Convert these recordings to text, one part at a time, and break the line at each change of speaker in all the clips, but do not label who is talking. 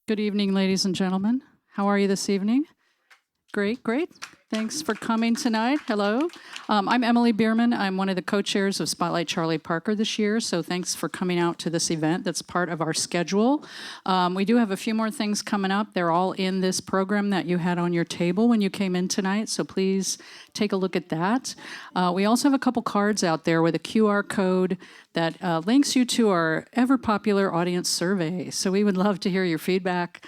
Good evening, ladies and gentlemen. How are you this evening? Great, great. Thanks for coming tonight. Hello. I'm Emily Bierman. I'm one of the co-chairs of Spotlight Charlie Parker this year, so thanks for coming out to this event that's part of our schedule. We do have a few more things coming up. They're all in this program that you had on your table when you came in tonight, so please take a look at that. We also have a couple cards out there with a QR code that links you to our ever-popular audience survey, so we would love to hear your feedback.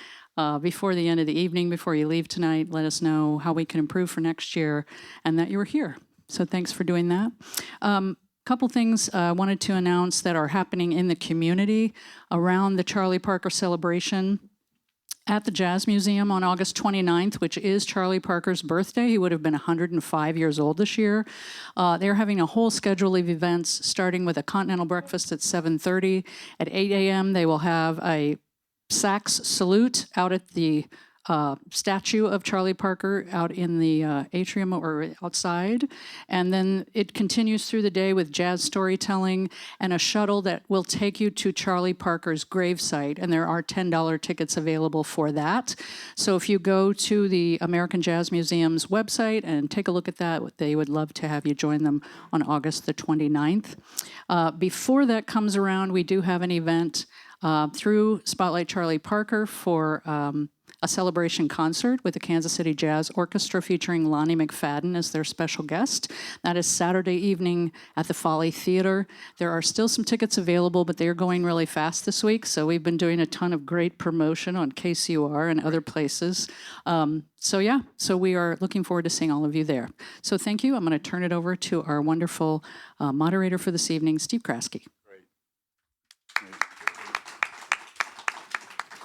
Before the end of the evening, before you leave tonight, let us know how we can improve for next year and that you were here. So thanks for doing that. Couple things I wanted to announce that are happening in the community around the Charlie Parker celebration. At the Jazz Museum on August 29th, which is Charlie Parker's birthday. He would have been 105 years old this year. They're having a whole schedule of events, starting with a continental breakfast at 7:30. At 8 a.m., they will have a sax salute out at the statue of Charlie Parker out in the atrium or outside. And then it continues through the day with jazz storytelling and a shuttle that will take you to Charlie Parker's gravesite. And there are $10 tickets available for that. So if you go to the American Jazz Museum's website and take a look at that, they would love to have you join them on August the 29th. Before that comes around, we do have an event through Spotlight Charlie Parker for a celebration concert with the Kansas City Jazz Orchestra featuring Lonnie McFadden as their special guest. That is Saturday evening at the Folly Theater. There are still some tickets available, but they are going really fast this week, so we've been doing a ton of great promotion on KCUR and other places. So we are looking forward to seeing all of you there. So thank you. I'm going to turn it over to our wonderful moderator for this evening, Steve Kraske.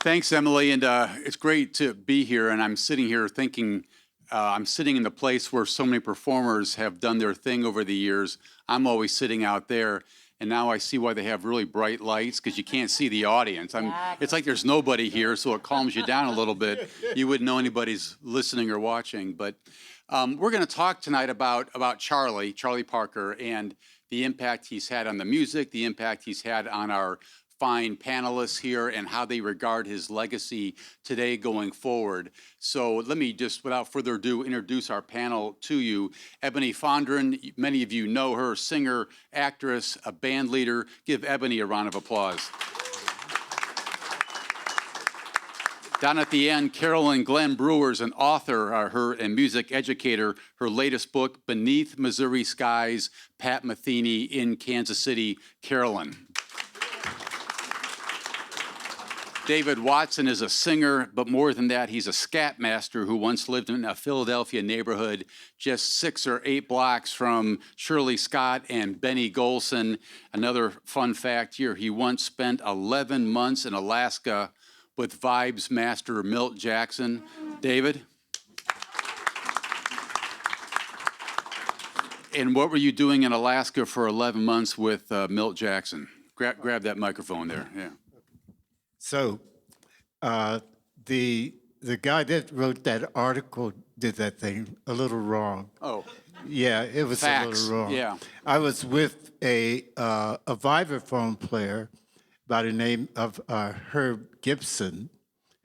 Thanks, Emily, and it's great to be here. And I'm sitting here thinking, I'm sitting in the place where so many performers have done their thing over the years. I'm always sitting out there, and now I see why they have really bright lights, because you can't see the audience. It's like there's nobody here, so it calms you down a little bit. You wouldn't know anybody's listening or watching. But we're going to talk tonight about Charlie Parker, and the impact he's had on the music, the impact he's had on our fine panelists here, and how they regard his legacy today going forward. So let me just, without further ado, introduce our panel to you. Ebony Fondren, many of you know her, singer, actress, a band leader. Give Ebony a round of applause. Down at the end, Carolyn Glenn Brewer's an author, her and music educator. Her latest book, Beneath Missouri Skies, Pat Metheny in Kansas City. Carolyn. David Watson is a singer, but more than that, he's a scat master who once lived in a Philadelphia neighborhood just 6 or 8 blocks from Shirley Scott and Benny Golson. Another fun fact here, he once spent 11 months in Alaska with Vibes master Milt Jackson. David? And what were you doing in Alaska for 11 months with Milt Jackson? Grab that microphone there, yeah.
So, the guy that wrote that article did that thing a little wrong.
Oh.
Yeah, it was
Facts.
a little wrong.
Yeah.
I was with a vibraphone player by the name of Herb Gibson,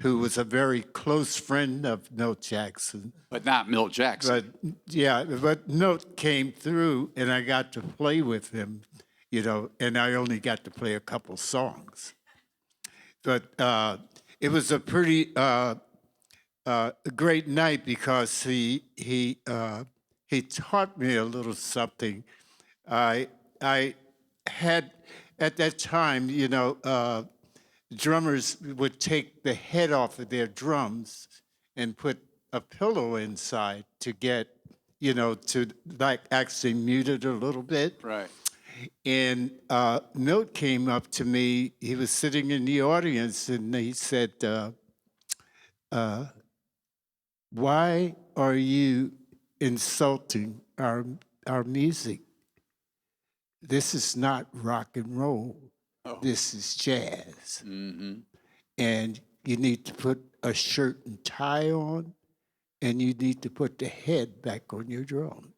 who was a very close friend of Milt Jackson.
But not Milt Jackson.
But Milt came through, and I got to play with him, and I only got to play a couple songs. But it was a pretty great night because he taught me a little something. I had at that time, drummers would take the head off of their drums and put a pillow inside to get, to like actually mute it a little bit.
Right.
And Milt came up to me. He was sitting in the audience, and he said, why are you insulting our music? This is not rock and roll. Oh. This is jazz. Mm-hmm. And you need to put a shirt and tie on, and you need to put the head back on your drum.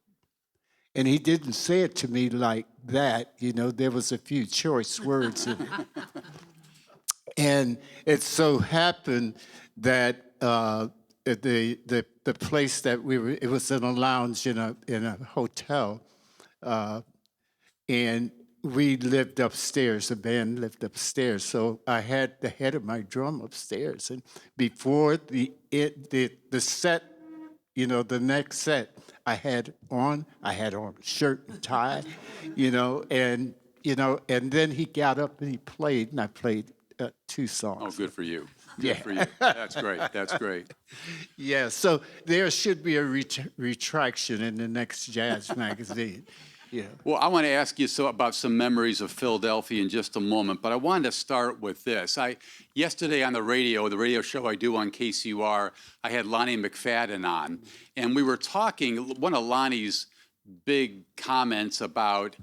And he didn't say it to me like that. There was a few choice words in it. And it so happened that the place that we were, it was in a lounge in a hotel, and we lived upstairs. The band lived upstairs, so I had the head of my drum upstairs. And before the set, the next set, I had on a shirt and tie, and then he got up and he played, and I played 2 songs.
Oh, good for you. Good
Yeah.
for you. That's great. That's great.
Yeah, so there should be a retraction in the next jazz magazine. Yeah.
Well, I want to ask you about some memories of Philadelphia in just a moment, but I wanted to start with this. Yesterday on the radio show I do on KCUR, I had Lonnie McFadden on, and we were talking, one of Lonnie's big comments about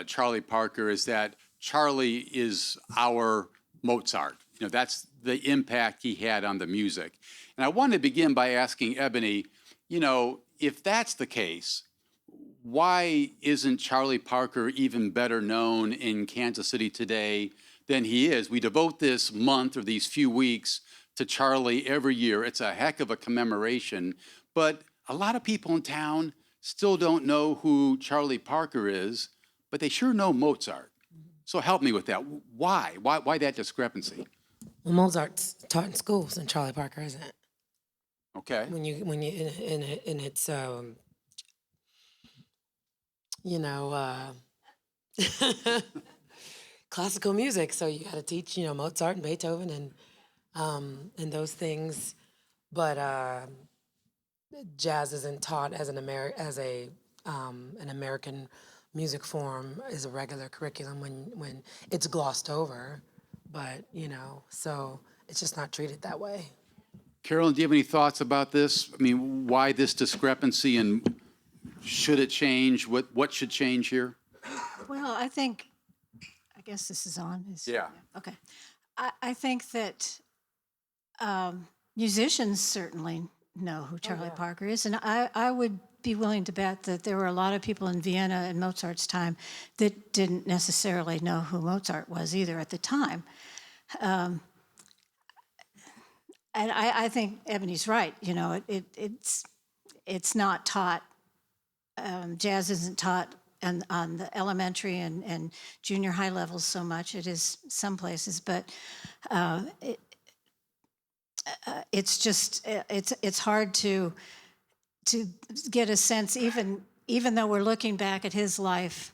Charlie Parker is that Charlie is our Mozart. That's the impact he had on the music. And I want to begin by asking Ebony, if that's the case, why isn't Charlie Parker even better known in Kansas City today than he is? We devote this month or these few weeks to Charlie every year. It's a heck of a commemoration, but a lot of people in town still don't know who Charlie Parker is, but they sure know Mozart. So help me with that. Why? Why that discrepancy?
Well, Mozart's taught in schools, and Charlie Parker isn't.
Okay.
When you in its classical music, so you got to teach Mozart and Beethoven and those things, but jazz isn't taught as an American music form as a regular curriculum when it's glossed over, but so it's just not treated that way.
Carolyn, do you have any thoughts about this? I mean, why this discrepancy, and should it change? What should change here?
Well, I guess this is on.
Yeah.
Okay. I think that musicians certainly know who Charlie Parker is, and I would be willing to bet that there were a lot of people in Vienna in Mozart's time that didn't necessarily know who Mozart was either at the time. And I think Ebony's right. It's not taught. Jazz isn't taught on the elementary and junior high levels so much. It is some places, but it's just it's hard to get a sense, even though we're looking back at his life,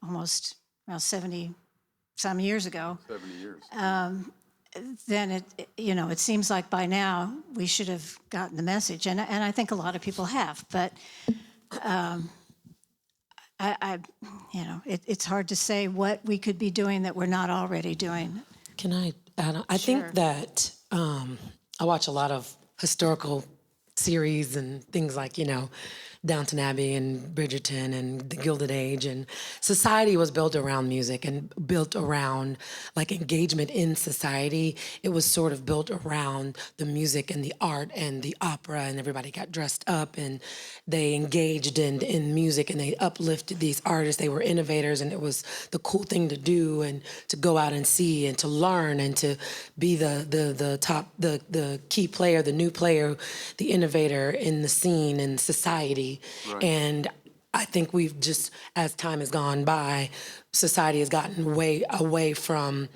almost 70 some years ago.
70 years.
Then it seems like by now we should have gotten the message, and I think a lot of people have, but it's hard to say what we could be doing that we're not already doing.
Can I add on? I think that I watch a lot of historical series and things like, Downton Abbey and Bridgerton and the Gilded Age, and society was built around music and built around like engagement in society. It was sort of built around the music and the art and the opera, and everybody got dressed up and they engaged in music and they uplifted these artists. They were innovators, and it was the cool thing to do and to go out and see and to learn and to be the top, the key player, the new player, the innovator in the scene and society. Right. And I think we've just, as time has gone by, society has gotten way away from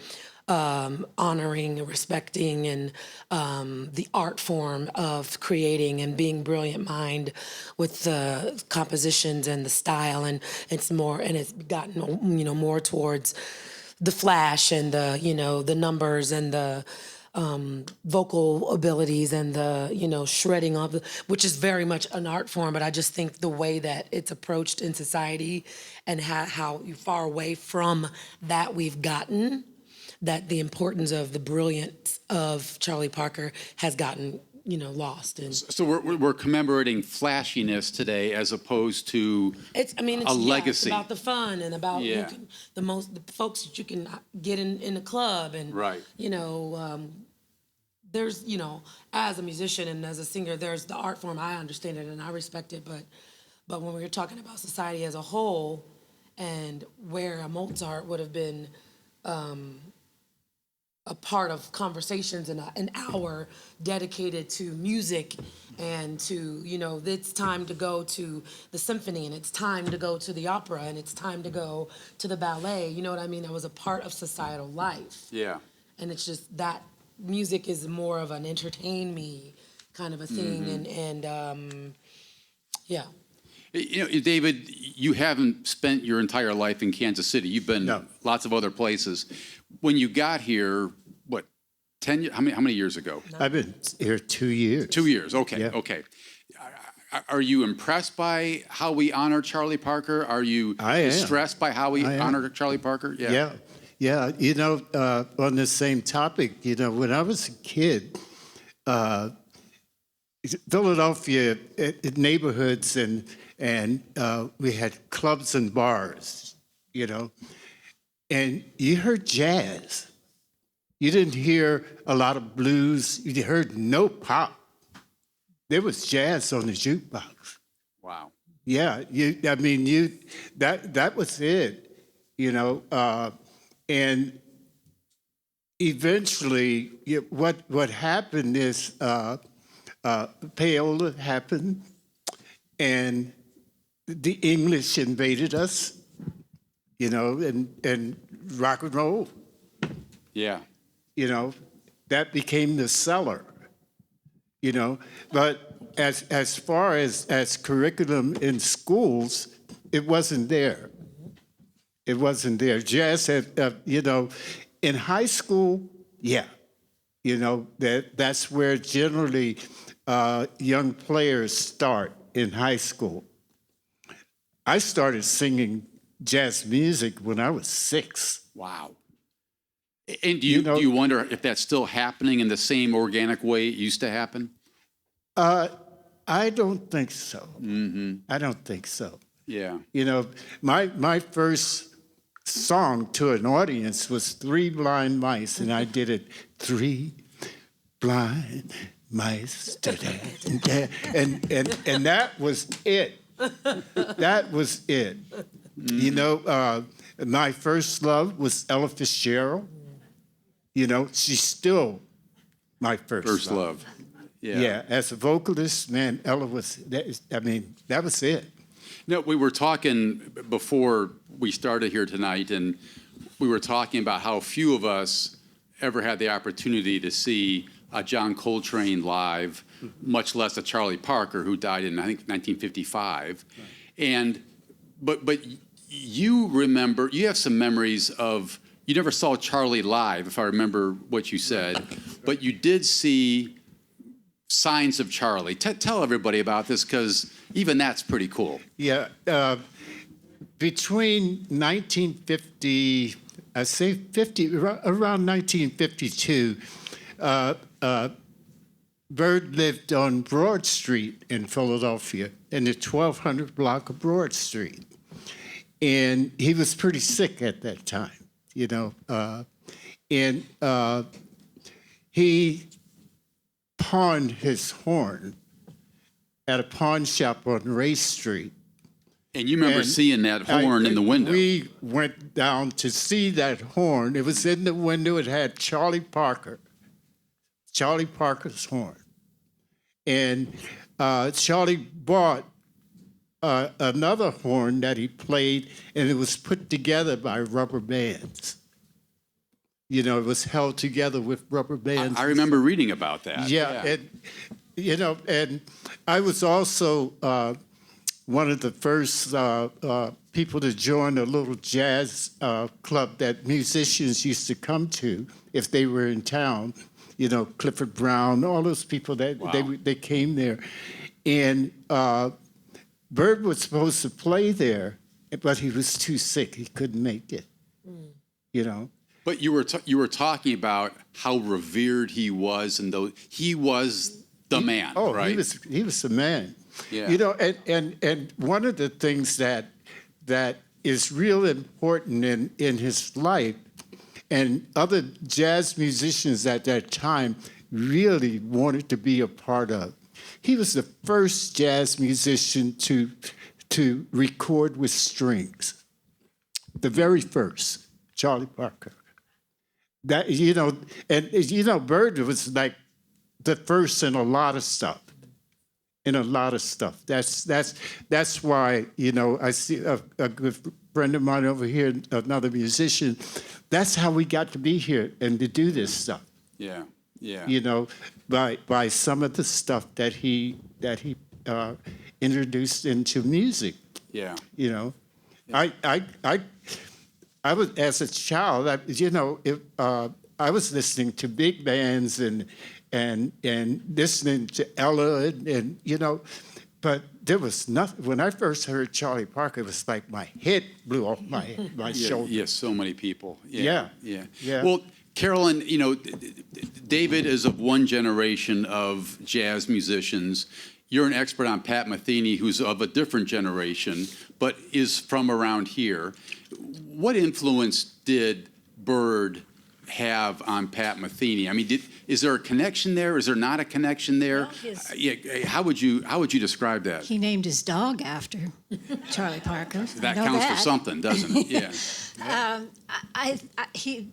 honoring and respecting and the art form of creating and being brilliant mind with the compositions and the style, and it's gotten more towards the flash and the numbers and the vocal abilities and the shredding of, which is very much an art form, but I just think the way that it's approached in society and how far away from that we've gotten, that the importance of the brilliance of Charlie Parker has gotten lost. And
so we're commemorating flashiness today as opposed to
it's
legacy.
It's about the fun and about the folks that you can get in a club, and
right.
There's as a musician and as a singer, there's the art form. I understand it and I respect it, but when we're talking about society as a whole and where a Mozart would have been a part of conversations and an hour dedicated to music and to, it's time to go to the symphony and it's time to go to the opera and it's time to go to the ballet. You know what I mean? That was a part of societal life.
Yeah.
And it's just that music is more of an entertain me kind of a thing. And yeah.
David, you haven't spent your entire life in Kansas City. You've been lots of other places. When you got here, what, 10 years? How many years ago?
I've been here 2 years.
2 years. Okay.
Yeah.
Okay. Are you impressed by how we honor Charlie Parker? Are you distressed by how we honor Charlie Parker?
Yeah. Yeah. On the same topic, when I was a kid, Philadelphia neighborhoods and we had clubs and bars, and you heard jazz. You didn't hear a lot of blues. You heard no pop. There was jazz on the jukebox.
Wow.
Yeah, that was it, and eventually what happened is payola happened, and the English invaded us, and rock and roll.
Yeah.
That became the seller. But as far as curriculum in schools, it wasn't there. It wasn't there. Jazz had, in high school, that's where generally young players start in high school. I started singing jazz music when I was 6.
Wow. And do you wonder if that's still happening in the same organic way it used to happen?
I don't think so. I don't think so.
Yeah.
My first song to an audience was 3 Blind Mice, and I did it 3 blind mice, and that was it. That was it. My first love was Ella Fitzgerald. She's still my first love. Yeah, as a vocalist, man, Ella was, that was it.
No, we were talking before we started here tonight, and we were talking about how few of us ever had the opportunity to see a John Coltrane live, much less a Charlie Parker, who died in, I think, 1955. Right. But you remember, you have some memories of, you never saw Charlie live, if I remember what you said, but you did see signs of Charlie. Tell everybody about this, because even that's pretty cool.
Yeah. Between 1950, around 1952, Bird lived on Broad Street in Philadelphia, in the 1200 block of Broad Street. And he was pretty sick at that time, and he pawned his horn at a pawn shop on Ray Street.
And you remember seeing that horn in the window.
We went down to see that horn. It was in the window. It had Charlie Parker's horn. And Charlie bought another horn that he played, and it was put together by rubber bands. It was held together with rubber bands.
I remember reading about that.
Yeah. And I was also one of the first people to join a little jazz club that musicians used to come to if they were in town. Clifford Brown, all those people that they came there. And Bird was supposed to play there, but he was too sick. He couldn't make it. But
you were talking about how revered he was, and he was the man.
Oh,
right?
he was the man.
Yeah.
And one of the things that is real important in his life, and other jazz musicians at that time really wanted to be a part of. He was the first jazz musician to record with strings. The very first, Charlie Parker. That Bird was like the first in a lot of stuff. That's why I see a good friend of mine over here, another musician. That's how we got to be here and to do this stuff.
Yeah.
By some of the stuff that he introduced into music.
Yeah.
I was, as a child, I was listening to big bands and listening to Ella and but there was nothing. When I first heard Charlie Parker, it was like my head blew off my shoulder.
Yes, so many people.
Yeah.
Well, Carolyn, David is of one generation of jazz musicians. You're an expert on Pat Metheny, who's of a different generation, but is from around here. What influence did Bird have on Pat Metheny? I mean, is there a connection there? Is there not a connection there? How would you describe that?
He named his dog after Charlie Parker.
That counts for something, doesn't it? Yeah.
He,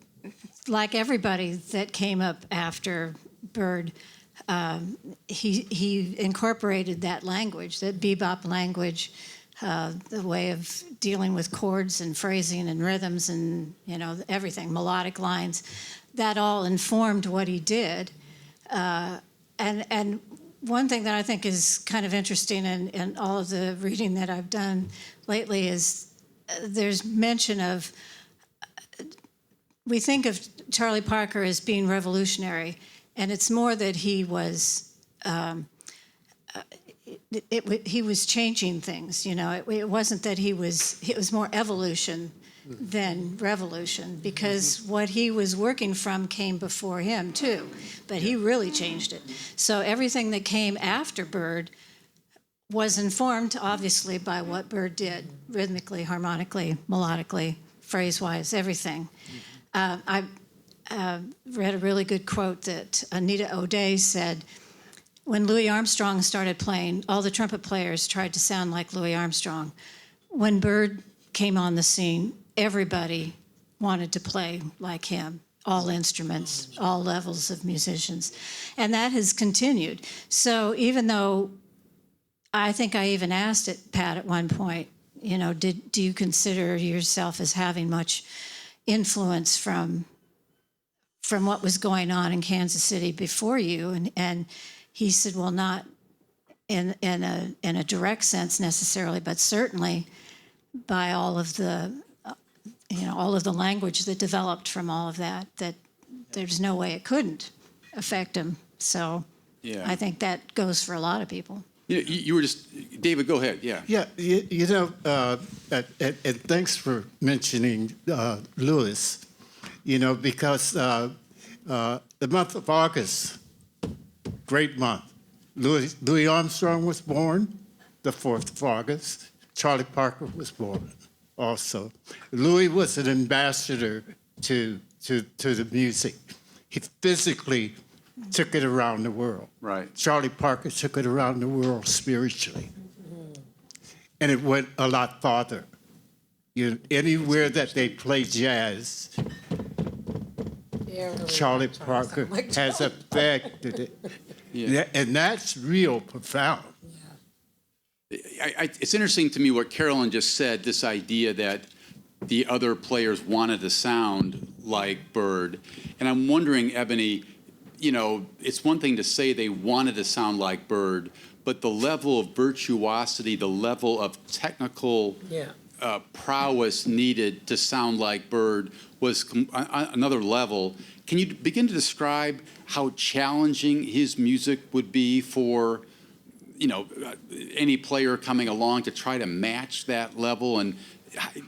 like everybody that came up after Bird, he incorporated that language, that bebop language, the way of dealing with chords and phrasing and rhythms and everything, melodic lines. That all informed what he did. And one thing that I think is kind of interesting in all of the reading that I've done lately is there's mention of, we think of Charlie Parker as being revolutionary, and it's more that he was he was changing things. It wasn't that it was more evolution than revolution, because what he was working from came before him too, but he really changed it. So everything that came after Bird was informed, obviously, by what Bird did, rhythmically, harmonically, melodically, phrase-wise, everything. I read a really good quote that Anita O'Day said, when Louis Armstrong started playing, all the trumpet players tried to sound like Louis Armstrong. When Bird came on the scene, everybody wanted to play like him, all instruments, all levels of musicians. And that has continued. So even though I think I even asked Pat at one point, do you consider yourself as having much influence from what was going on in Kansas City before you? And he said, well, not in a direct sense necessarily, but certainly by all of the language that developed from all of that there's no way it couldn't affect him. So I think that goes for a lot of people.
You were just, David, go ahead. Yeah.
Yeah, and thanks for mentioning Louis, because the month of August, great month. Louis Armstrong was born the 4th of August. Charlie Parker was born also. Louis was an ambassador to the music. He physically took it around the world.
Right.
Charlie Parker took it around the world spiritually. And it went a lot farther. Anywhere that they play jazz, Charlie Parker has affected it. Yeah. And that's real profound.
It's interesting to me what Carolyn just said, this idea that the other players wanted to sound like Bird. And I'm wondering, Ebony, it's one thing to say they wanted to sound like Bird, but the level of virtuosity, the level of technical prowess needed to sound like Bird was another level. Can you begin to describe how challenging his music would be for, any player coming along to try to match that level, and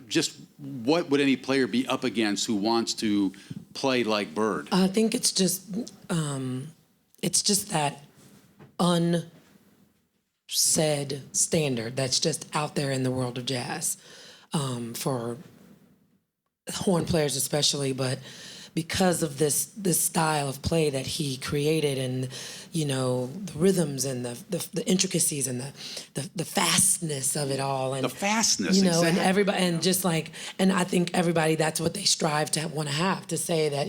just what would any player be up against who wants to play like Bird?
I think it's just that unsaid standard that's just out there in the world of jazz, for horn players especially, but because of this style of play that he created, and the rhythms and the intricacies and the fastness of it all, and
The fastness,
and
exactly.
everybody, and just like, and I think everybody, that's what they strive to want to have, to say that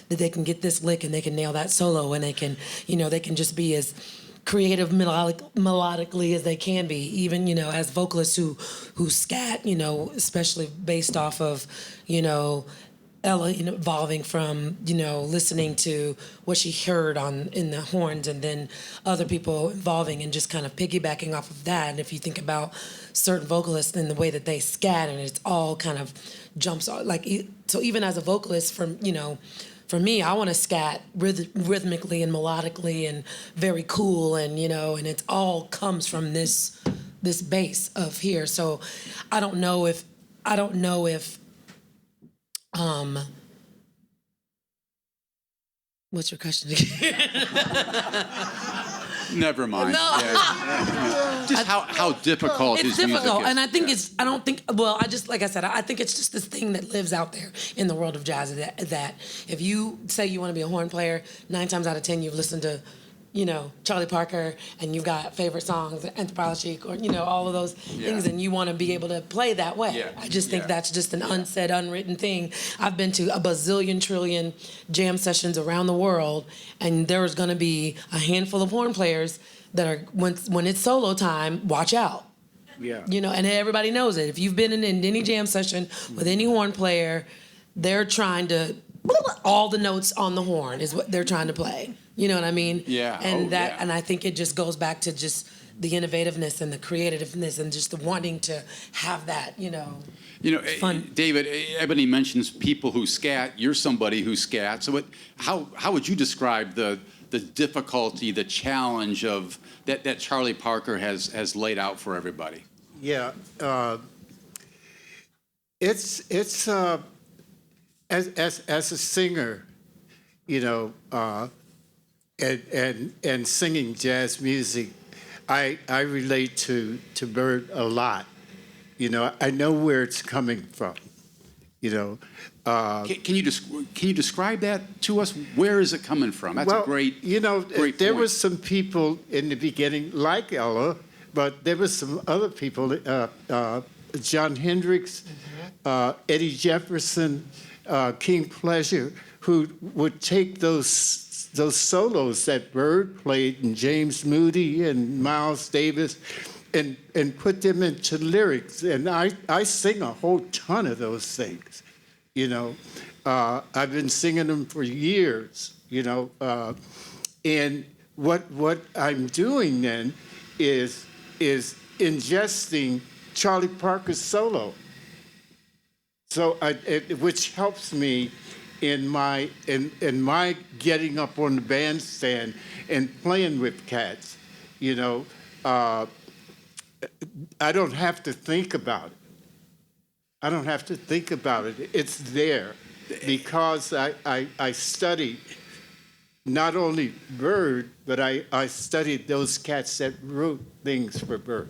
that they can get this lick and they can nail that solo, and they can they can just be as creative melodically as they can be, even as vocalists who scat, especially based off of Ella, evolving from listening to what she heard in the horns, and then other people evolving and just kind of piggybacking off of that. And if you think about certain vocalists and the way that they scat, and it's all kind of jumps like, so even as a vocalist, for me, I want to scat rhythmically and melodically and very cool, and and it all comes from this base of here. So I don't know if what's your question again?
Never mind.
No.
Yeah. Just how difficult
It's
his music
difficult,
is.
and I think like I said, I think it's just this thing that lives out there in the world of jazz, that if you say you want to be a horn player, 9 times out of 10 you've listened to Charlie Parker, and you've got favorite songs, Anthropologic, or all of those things, and you want to be able to play that way.
Yeah.
I just think that's just an unsaid, unwritten thing. I've been to a bazillion trillion jam sessions around the world, and there's going to be a handful of horn players that are, when it's solo time, watch out.
Yeah.
And everybody knows it. If you've been in any jam session with any horn player, they're trying to, all the notes on the horn is what they're trying to play. You know what I mean?
Yeah.
And
yeah.
and I think it just goes back to just the innovativeness and the creativeness and just the wanting to have that, fun.
David, Ebony mentions people who scat. You're somebody who scats. So how would you describe the difficulty, the challenge of that Charlie Parker has laid out for everybody?
Yeah, it's as a singer, and singing jazz music, I relate to Bird a lot. I know where it's coming from.
Can you describe that to us? Where is it coming from? That's a great. Great
there
point.
was some people in the beginning like Ella, but there was some other people, John Hendricks, Eddie Jefferson, King Pleasure, who would take those solos that Bird played, and James Moody and Miles Davis, and put them into lyrics. And I sing a whole ton of those things. I've been singing them for years. And what I'm doing then is ingesting Charlie Parker's solo. So which helps me in my getting up on the bandstand and playing with cats. I don't have to think about it. It's there because I studied not only Bird, but I studied those cats that wrote things for Bird.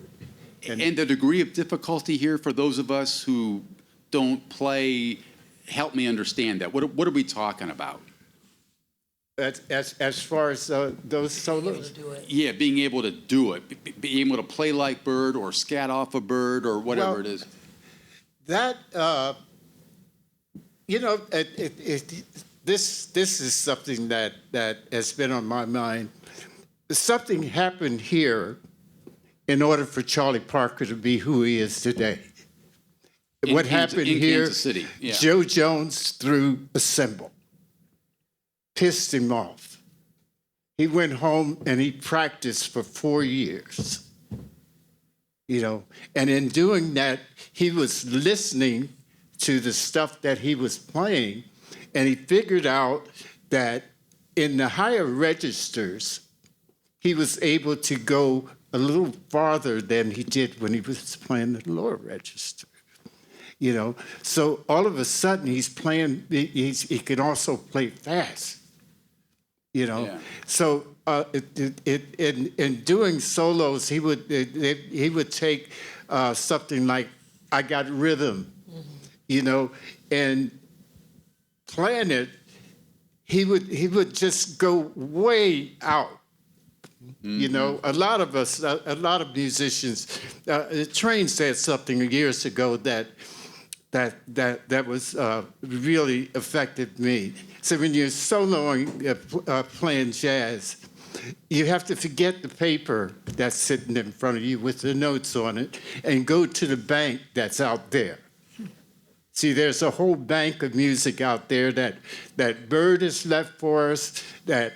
And the degree of difficulty here for those of us who don't play, help me understand that. What are we talking about?
As far as those solos?
Yeah, being able to do it, being able to play like Bird or scat off a Bird or whatever it is.
That this is something that has been on my mind. Something happened here in order for Charlie Parker to be who he is today. What happened here?
Kansas City. Yeah.
Joe Jones threw a cymbal, pissed him off. He went home and he practiced for 4 years. And in doing that, he was listening to the stuff that he was playing, and he figured out that in the higher registers, he was able to go a little farther than he did when he was playing the lower register. So all of a sudden he's playing. He can also play fast.
Yeah.
So in doing solos, he would take something like "I Got Rhythm," and playing it he would just go way out. You know, a lot of us, a lot of musicians. Train said something years ago that was really affected me. So when you're soloing, playing jazz, you have to forget the paper that's sitting in front of you with the notes on it and go to the bank that's out there. See, there's a whole bank of music out there that Bird has left for us, that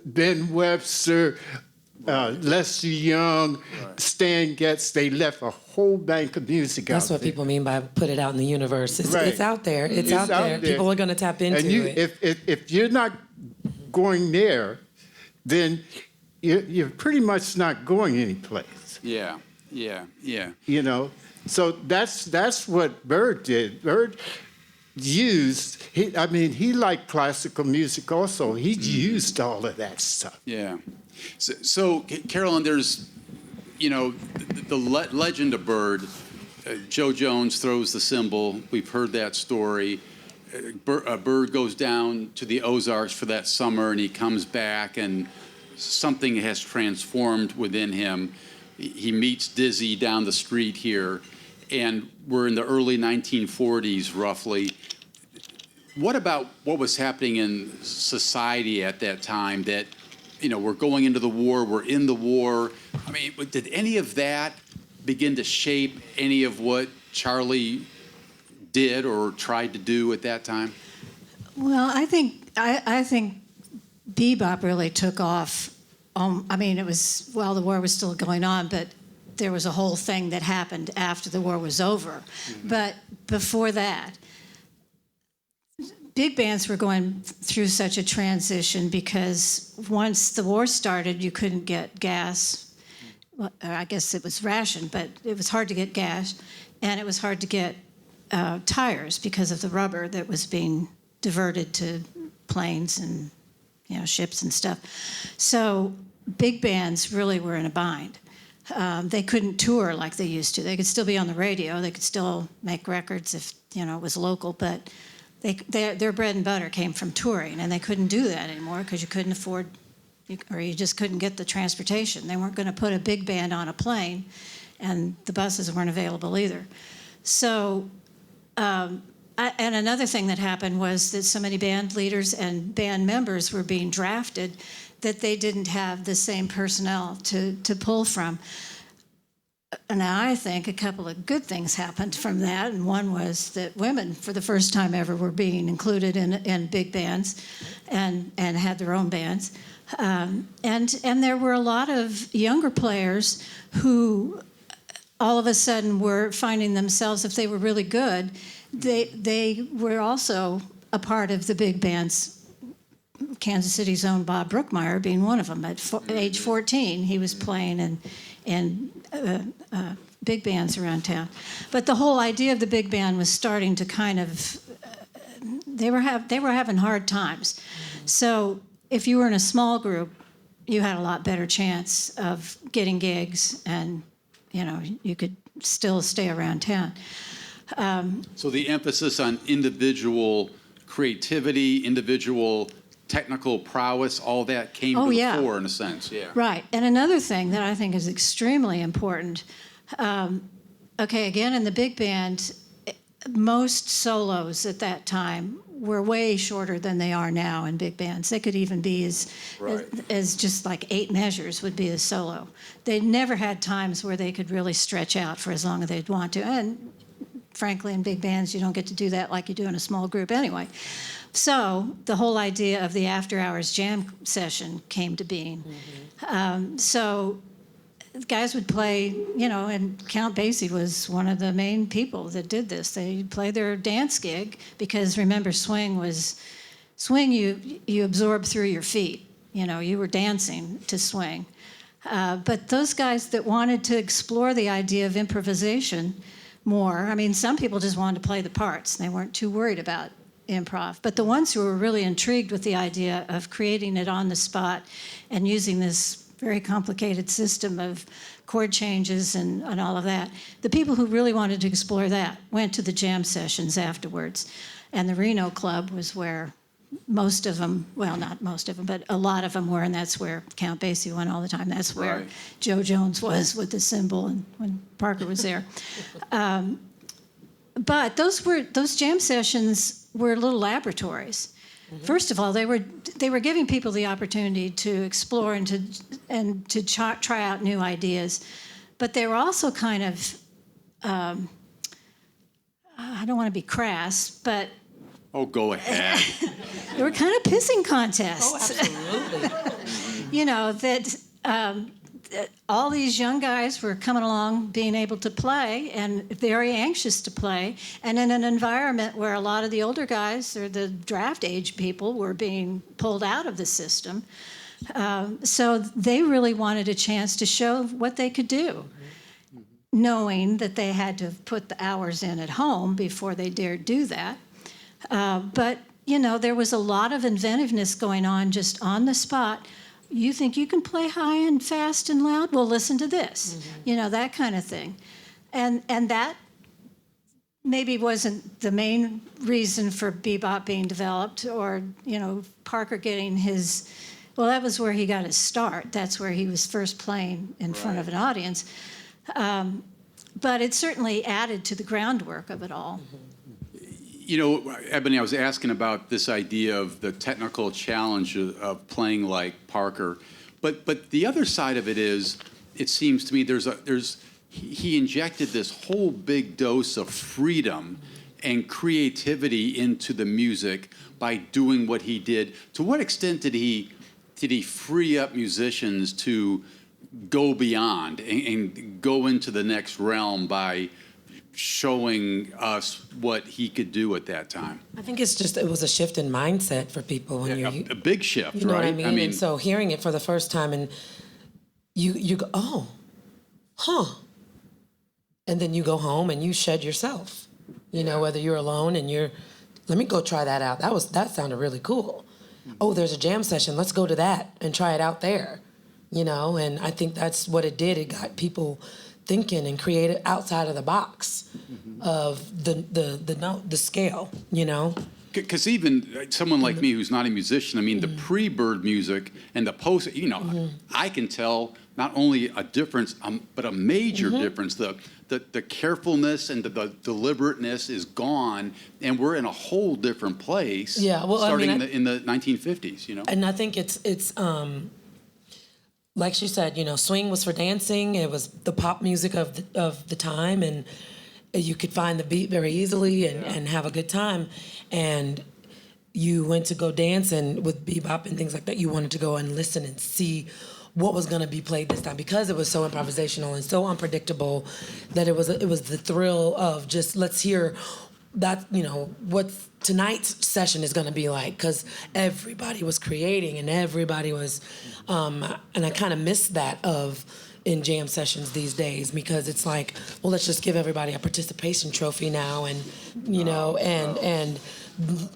Ben Webster, Lester Young, Stan Getz, they left a whole bank of music
That's
out
what
there.
people mean by put it out in the universe. It's,
Right.
it's out there. It's
It's
out there. People are going to tap into
And you,
it.
if you're not going there, then you're pretty much not going anyplace.
Yeah, yeah, yeah.
You know, so that's what Bird did. Bird used. He liked classical music also. He used all of that stuff.
Yeah. So Carolyn, there's, you know, the legend of Bird. Joe Jones throws the cymbal. We've heard that story. Bird goes down to the Ozarks for that summer, and he comes back, and something has transformed within him. He meets Dizzy down the street here, and we're in the early 1940s, roughly. What about what was happening in society at that time that, you know, we're going into the war, we're in the war. I mean, did any of that begin to shape any of what Charlie did or tried to do at that time?
Well, I think bebop really took off. It was while the war was still going on, but there was a whole thing that happened after the war was over. Mm-hmm. But before that, big bands were going through such a transition because once the war started, you couldn't get gas. Well, I guess it was rationed, but it was hard to get gas, and it was hard to get tires because of the rubber that was being diverted to planes and, you know, ships and stuff. So big bands really were in a bind. They couldn't tour like they used to. They could still be on the radio. They could still make records if, you know, it was local, but their bread and butter came from touring, and they couldn't do that anymore because you couldn't afford, or you just couldn't get the transportation. They weren't going to put a big band on a plane, and the buses weren't available either. So, and another thing that happened was that so many band leaders and band members were being drafted that they didn't have the same personnel to pull from. Now, I think a couple of good things happened from that, and one was that women, for the first time ever, were being included in big bands and had their own bands. And there were a lot of younger players who all of a sudden were finding themselves, if they were really good, they were also a part of the big bands. Kansas City's own Bob Brookmeyer being one of them. At age 14, he was playing in big bands around town. But the whole idea of the big band was starting to kind of, they were having hard times. So if you were in a small group, you had a lot better chance of getting gigs, and, you know, you could still stay around town.
So the emphasis on individual creativity, individual technical prowess, all that came to the fore in a sense, yeah.
Right. And another thing that I think is extremely important, again, in the big band, most solos at that time were way shorter than they are now in big bands. They could even be as just like 8 measures would be a solo. They never had times where they could really stretch out for as long as they'd want to. And frankly, in big bands, you don't get to do that like you do in a small group anyway. So the whole idea of the after-hours jam session came to being. Mm-hmm. So guys would play, you know, and Count Basie was one of the main people that did this. They'd play their dance gig because, remember, swing you absorb through your feet. You know, you were dancing to swing. But those guys that wanted to explore the idea of improvisation more, I mean, some people just wanted to play the parts. They weren't too worried about improv. But the ones who were really intrigued with the idea of creating it on the spot and using this very complicated system of chord changes and all of that, the people who really wanted to explore that went to the jam sessions afterwards. And the Reno Club was where most of them, well, not most of them, but a lot of them were, and that's where Count Basie went all the time. That's where
Right.
Joe Jones was with the cymbal, and when Parker was there. But those jam sessions were little laboratories. First of all, they were giving people the opportunity to explore and to try out new ideas, but they were also kind of I don't want to be crass, but
Oh, go ahead.
they were kind of pissing contests.
Oh, absolutely.
You know, that all these young guys were coming along being able to play and very anxious to play, and in an environment where a lot of the older guys or the draft age people were being pulled out of the system. So they really wanted a chance to show what they could do, knowing that they had to put the hours in at home before they dared do that. But, you know, there was a lot of inventiveness going on just on the spot. You think you can play high and fast and loud? Well, listen to this. You know, that kind of thing. And that maybe wasn't the main reason for bebop being developed, or, you know, Parker getting his, well, that was where he got his start. That's where he was first playing in front of an audience. But it certainly added to the groundwork of it all.
You know, Ebony, I was asking about this idea of the technical challenge of playing like Parker, but the other side of it is, it seems to me he injected this whole big dose of freedom and creativity into the music by doing what he did. To what extent did he free up musicians to go beyond and go into the next realm by showing us what he could do at that time?
I think it was a shift in mindset for people when
A big shift,
you know
right?
what I mean? And so hearing it for the first time, and you go, oh, huh. And then you go home and you shed yourself, you know, whether you're alone and let me go try that out. That sounded really cool. Oh, there's a jam session. Let's go to that and try it out there, you know? And I think that's what it did. It got people thinking and creative outside of the box of the scale, you know?
Because even someone like me who's not a musician, I mean, the pre-Bird music and the post, you know, I can tell not only a difference, but a major difference. The carefulness and the deliberateness is gone, and we're in a whole different place.
Yeah, well,
starting
I mean,
in the 1950s, you know.
And I think it's like she said, you know, swing was for dancing. It was the pop music of the time, and you could find the beat very easily and have a good time. And you went to go dance, and with bebop and things like that, you wanted to go and listen and see what was going to be played this time, because it was so improvisational and so unpredictable that it was the thrill of just, let's hear that, you know, what tonight's session is going to be like, because everybody was creating and everybody was, and I kind of miss that in jam sessions these days, because it's like, well, let's just give everybody a participation trophy now, and you know, and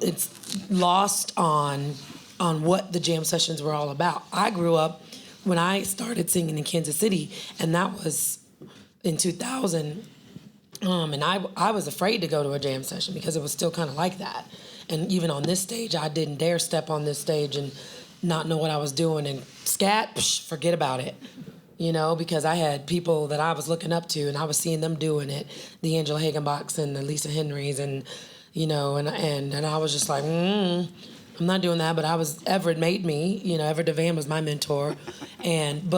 it's lost on what the jam sessions were all about. I grew up when I started singing in Kansas City, and that was in 2000. And I was afraid to go to a jam session because it was still kind of like that. And even on this stage, I didn't dare step on this stage and not know what I was doing. And scat, forget about it, you know, because I had people that I was looking up to, and I was seeing them doing it, the Angela Hagenbachs and the Lisa Henrys, and you know, and I was just like, I'm not doing that. But Everett made me, you know, Everett DeVan was my mentor, and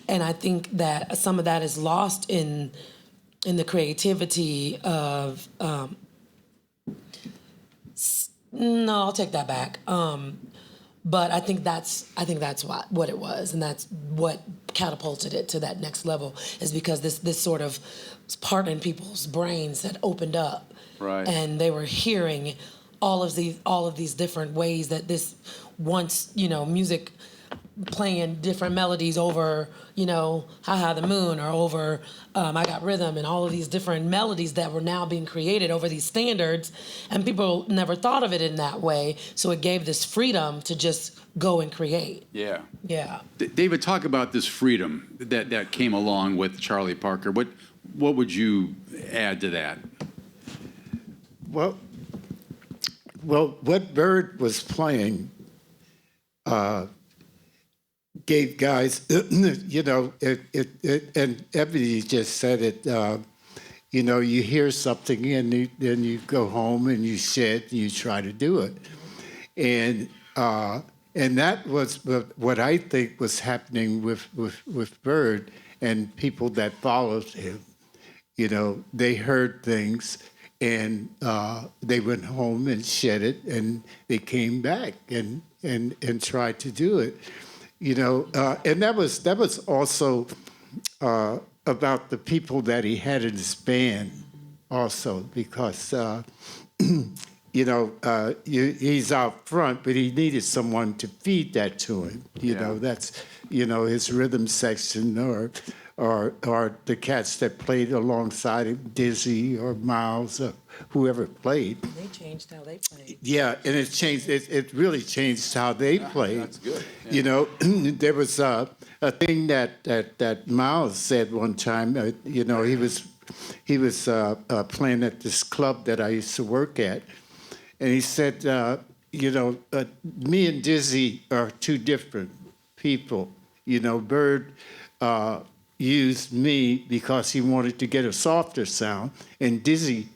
I think that some of that is lost in the creativity of, no, I'll take that back. But I think that's what it was, and that's what catapulted it to that next level, is because this sort of part in people's brains that opened up,
right, and
they were hearing all of these different ways that this once, you know, music playing different melodies over, you know, Ha Ha the Moon, or over I Got Rhythm, and all of these different melodies that were now being created over these standards, and people never thought of it in that way, so it gave this freedom to just go and create.
Yeah.
Yeah.
David, talk about this freedom that came along with Charlie Parker. What would you add to that?
Well, Well, what Bird was playing gave guys, you know, and Ebony just said it, you know, you hear something and then you go home and you sit and you try to do it. And that was what I think was happening with Bird and people that followed him. You know, they heard things and they went home and shed it and they came back and tried to do it. You know, and that was also about the people that he had in his band also, because, you know, he's out front, but he needed someone to feed that to him. You know, that's, you know, his rhythm section or the cats that played alongside him, Dizzy or Miles or whoever played.
They changed how they played.
Yeah, and it changed. It really changed how they played.
That's good. Yeah.
You know, there was a thing that Miles said one time. You know, he was playing at this club that I used to work at, and he said, you know, me and Dizzy are two different people. You know, Bird used me because he wanted to get a softer sound, and Dizzy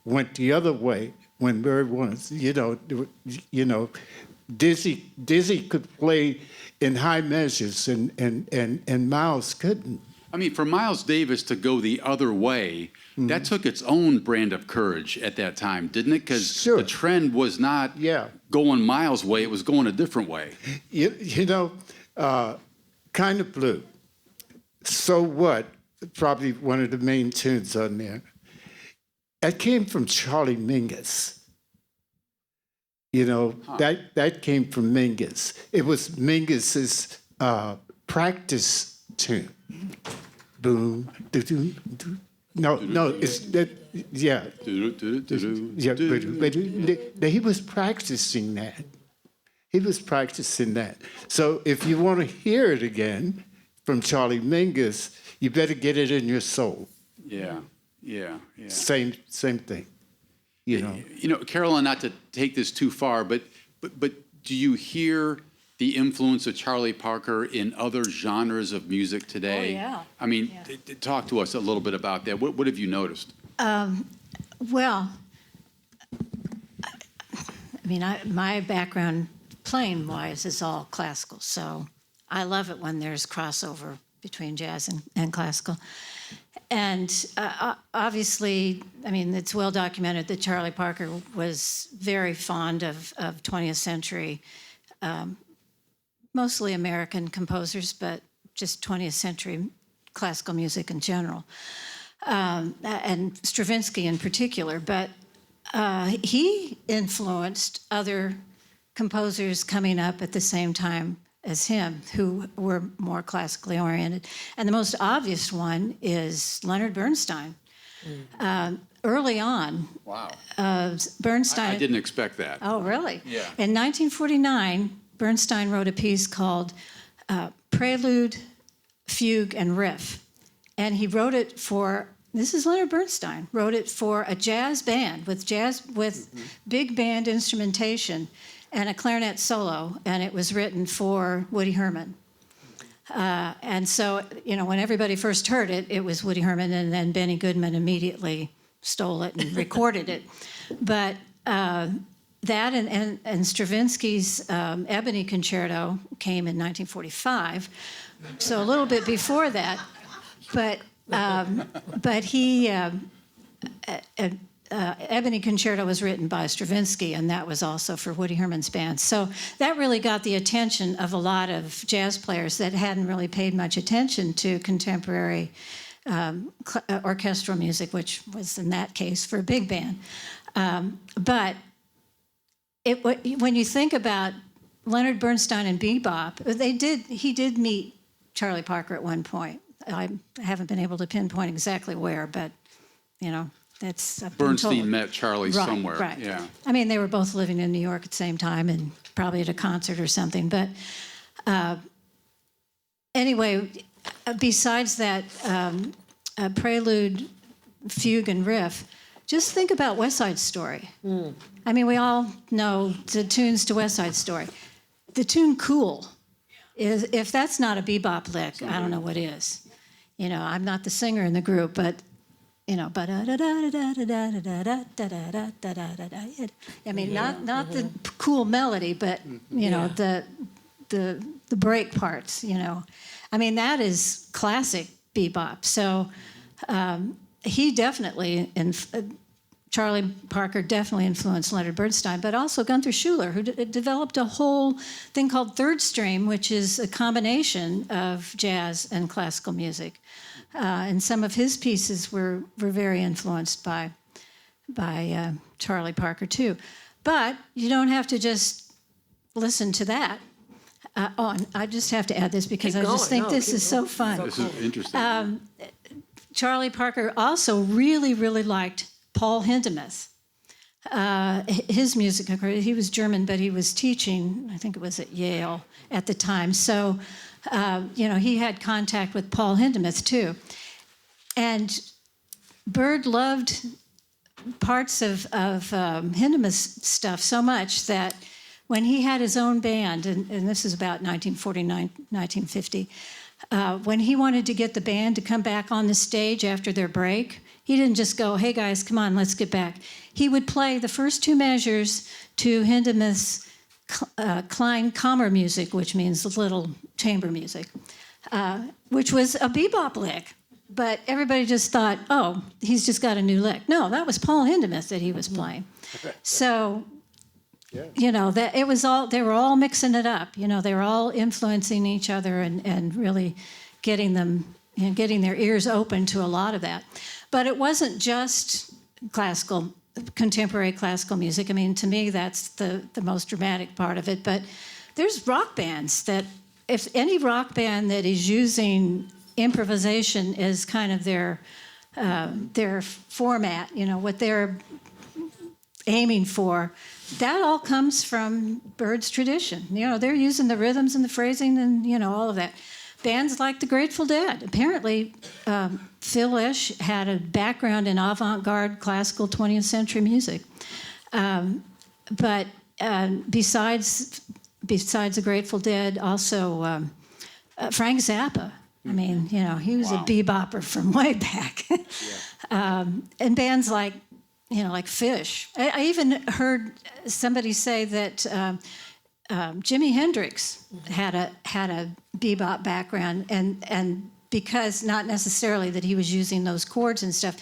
went the other way when Bird was, you know, Dizzy could play in high measures and Miles couldn't.
I mean, for Miles Davis to go the other way, that took its own brand of courage at that time, didn't it? Because the trend was not going Miles' way, it was going a different way.
You know, Kind of Blue, So What, probably one of the main tunes on there. That came from Charlie Mingus. You know, that came from Mingus. It was Mingus's practice tune. Boom, doo doo doo. No, it's that. Yeah. Yeah, he was practicing that. He was practicing that. So if you want to hear it again from Charlie Mingus, you better get it in your soul.
Yeah.
Same thing, you know.
You know, Carolyn, not to take this too far, but do you hear the influence of Charlie Parker in other genres of music today?
Oh, yeah.
I mean, talk to us a little bit about that. What have you noticed?
Well, I mean, my background playing-wise is all classical, so I love it when there's crossover between jazz and classical. And obviously, I mean, it's well documented that Charlie Parker was very fond of 20th century, mostly American composers, but just 20th century classical music in general, and Stravinsky in particular. But he influenced other composers coming up at the same time as him, who were more classically oriented. And the most obvious one is Leonard Bernstein. Early on,
Wow.
Bernstein...
I didn't expect that.
Oh, really?
Yeah.
In 1949, Bernstein wrote a piece called Prelude, Fugue, and Riff. And he wrote it for... This is Leonard Bernstein, wrote it for a jazz band with big band instrumentation and a clarinet solo, and it was written for Woody Herman. And so, you know, when everybody first heard it, it was Woody Herman, and then Benny Goodman immediately stole it and recorded it. But that and Stravinsky's Ebony Concerto came in 1945, so a little bit before that. But he... Ebony Concerto was written by Stravinsky, and that was also for Woody Herman's band. So that really got the attention of a lot of jazz players that hadn't really paid much attention to contemporary orchestral music, which was in that case for a big band. But when you think about Leonard Bernstein and bebop, he did meet Charlie Parker at one point. I haven't been able to pinpoint exactly where, but, you know, that's...
Bernstein met Charlie somewhere.
Right.
Yeah.
I mean, they were both living in New York at the same time and probably at a concert or something. But anyway, besides that Prelude, Fugue, and Riff, just think about West Side Story. I mean, we all know the tunes to West Side Story. The tune "Cool" is, if that's not a bebop lick, I don't know what is. You know, I'm not the singer in the group, but you know, I mean, not the cool melody, but you know, the break parts. You know, I mean, that is classic bebop. So he definitely, Charlie Parker definitely influenced Leonard Bernstein, but also Gunther Schuller, who developed a whole thing called third stream, which is a combination of jazz and classical music. And some of his pieces were very influenced by Charlie Parker too. But you don't have to just listen to that. And I just have to add this because I just think this is so fun.
This is interesting.
Charlie Parker also really, really liked Paul Hindemith. His music, he was German, but he was teaching, I think it was at Yale at the time. So, you know, he had contact with Paul Hindemith too. And Bird loved parts of Hindemith's stuff so much that when he had his own band, and this is about 1949, 1950, when he wanted to get the band to come back on the stage after their break, he didn't just go, "Hey guys, come on, let's get back." He would play the first two measures to Hindemith's Klein Kammer music, which means little chamber music, which was a bebop lick. But everybody just thought, oh, he's just got a new lick. No, that was Paul Hindemith that he was playing. So, you know, that it was all, they were all mixing it up. You know, they were all influencing each other and really getting them, you know, getting their ears open to a lot of that. But it wasn't just contemporary classical music. I mean, to me, that's the most dramatic part of it. But there's rock bands that, if any rock band that is using improvisation as kind of their format, you know, what they're aiming for, that all comes from Bird's tradition. You know, they're using the rhythms and the phrasing and, you know, all of that. Bands like the Grateful Dead. Apparently, Phil Lesh had a background in avant-garde classical 20th century music. But besides the Grateful Dead, also Frank Zappa. I mean, you know, he was a bebopper from way back. And bands like, you know, like Fish. I even heard somebody say that Jimi Hendrix had a bebop background, and because not necessarily that he was using those chords and stuff,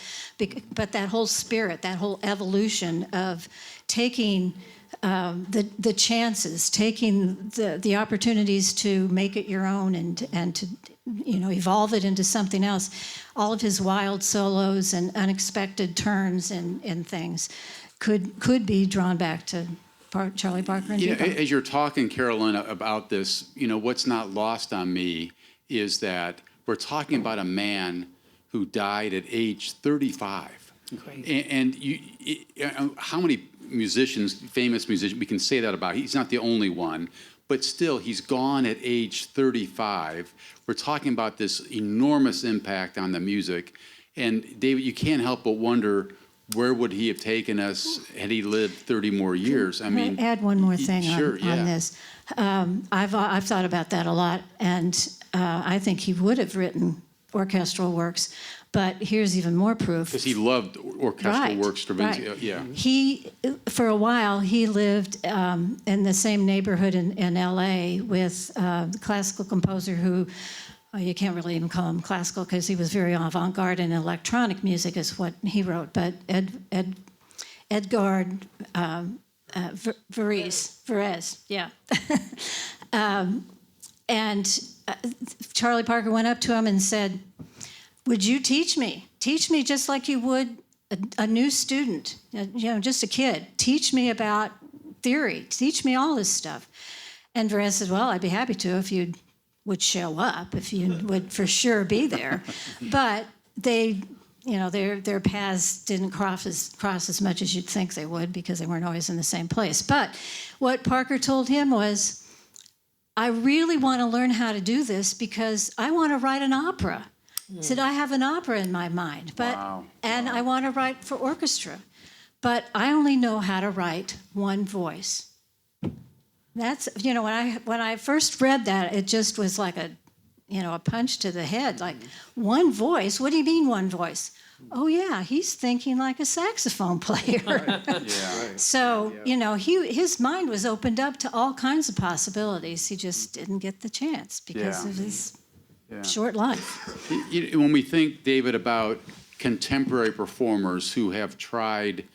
but that whole spirit, that whole evolution of taking the chances, taking the opportunities to make it your own and to, you know, evolve it into something else. All of his wild solos and unexpected turns and things could be drawn back to Charlie Parker and bebop.
As you're talking, Carolyn, about this, you know, what's not lost on me is that we're talking about a man who died at age 35.
Crazy.
And how many musicians, famous musicians, we can say that about? He's not the only one, but still, he's gone at age 35. We're talking about this enormous impact on the music. And David, you can't help but wonder, where would he have taken us had he lived 30 more years? I mean,
add one more thing
sure,
on this. I've thought about that a lot, and I think he would have written orchestral works. But here's even more proof.
because he loved orchestral works, Stravinsky.
Right.
Yeah.
He, for a while, he lived in the same neighborhood in L.A. with the classical composer who, you can't really even call him classical because he was very avant-garde, and electronic music is what he wrote. But Edgard Varese, yeah. And Charlie Parker went up to him and said, "Would you teach me? Teach me just like you would a new student, you know, just a kid. Teach me about theory. Teach me all this stuff." And Varese said, "Well, I'd be happy to if you would show up, if you would for sure be there." But they, you know, their paths didn't cross as much as you'd think they would because they weren't always in the same place. But what Parker told him was, "I really want to learn how to do this because I want to write an opera." He said, I have an opera in my mind, and I want to write for orchestra, but I only know how to write one voice. That's, when I first read that, it just was like a punch to the head, like, one voice? What do you mean one voice? Oh, yeah, he's thinking like a saxophone player. So, his mind was opened up to all kinds of possibilities. He just didn't get the chance because of his short life.
When we think, David, about contemporary performers who have tried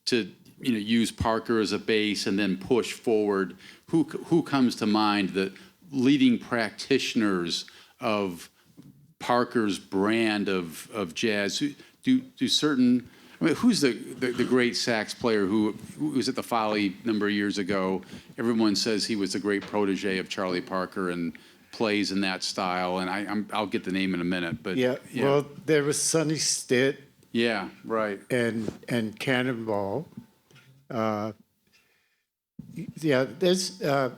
to use Parker as a base and then push forward, who comes to mind, the leading practitioners of Parker's brand of jazz? Do certain, who's the great sax player who was at the Folly a number of years ago? Everyone says he was a great protege of Charlie Parker and plays in that style. And I'll get the name in a minute. But
well, there was Sonny Stitt.
Yeah, right.
And Cannonball. There's a